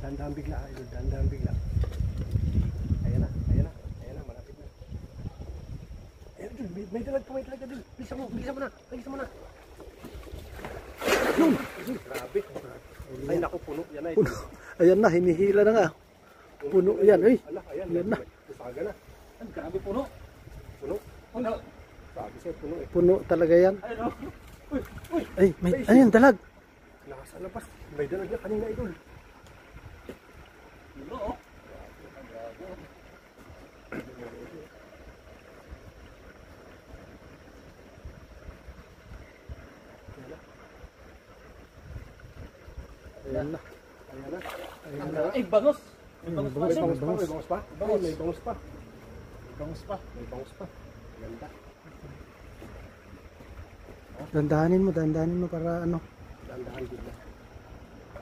Dandahan bigla, idol. Dandahan bigla. Ayan na, ayan na. Ayan na, malapit na. Ayan, idol. May dalag pa, idol. Bilisan mo na. Bilisan mo na. Yun! Grabe. Ay, naku, puno. Yan na, idol. Ayan na, hinihila na nga. Puno yan, ay. Ayan na. Usaga na. Ang grabe puno. Puno. Sabi sa'yo, puno eh. Puno talaga yan. Ayun, uy. Ay, may, ayun, dalag. Nasa labas. May dalag na kanina, idol. Puno, oh. Ayan na. Ayan na. Ang grabe. Ay, bangos. May bangos pa. May bangus pa. May bangus pa. Bangus. May bangus pa. Bangos pa. May bangus pa. Ganda. Dandahanin mo para ano. Dandahan bigla.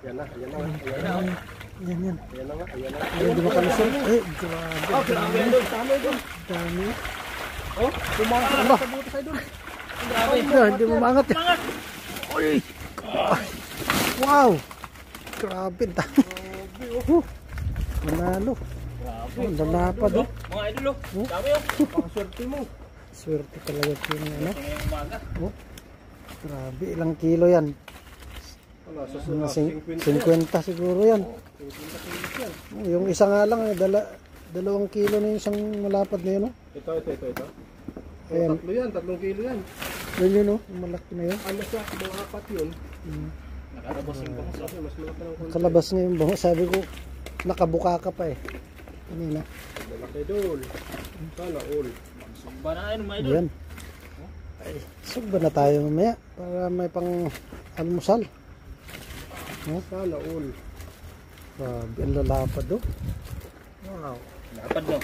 Ayan na. Ayan na. Ayan na. Yan, yan. Ayan na. Ayan na. Ay, di makalusot. Ay, grabe. Oh, grabe yan doon. Tama doon. Dami. Oh, pumangat sa butas ay doon. Ang grabe. Ay, hindi mo mangat. Mangat. Ay, wow. Grabe. Dami. Manalo. Grabe. Ang lalapad. Oh, mga idol, oh. Dami, oh. Pakaswerte mo. Swerte talaga yung ano. Tingnan yung umaga. Grabe, ilang kilo yan? Wala, sa Mga 50. 50 siguro yan. Yung isa nga lang, 2 kilo na yung isang malapad na yun. Ito. Ayan. Tatlo yan, 3 kilo yan. Yun, yung malaki na yun. Ano siya, mga 4 yun. Nakalabas yung bangos, oh. Kasi mas malaki ng konti. Kalabas nga yung bango. Sabi ko, nakabuka ka pa eh. Kanina. Malaki doon. Sana all. Sumba na ayun, mga idol. Yan. Ay, sugba na tayo mamaya para may pang almusal. Sana all. Grabe, ang lalapad do. Wow. Lapad, no?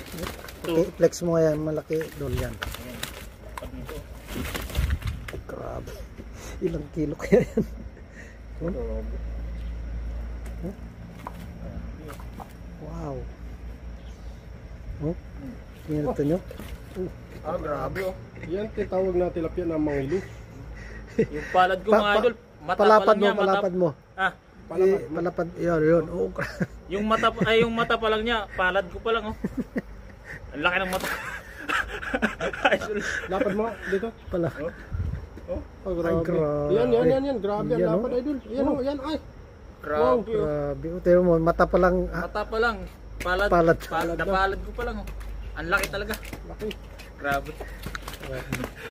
Okay, flex mo nga yan, malaki doon yan. Lapad nito. Grabe. Ilang kilo kaya yan? Wow. Tingnan ito nyo. Grabe oh. Yan tinatawag na tilapia na mangilo. Yung palad ko, mga idol, mata pa Palapad lang mo, niya. palapad mo. Ah, Palapad, yun. Oh, yung mata pa lang niya, palad ko pa lang, oh. Ang laki ng mata. Lapad mo dito. pala. Oh, grabe. grabe. Yan. Grabe ang Yan, lapad idol. Yan oh, yan ay. Grabe, oh. Grabe. Tingnan mo, mata pa lang. Mata pa lang. Palad. Palad. Palad ko pa lang, oh. Ang laki talaga. Laki. Grabe.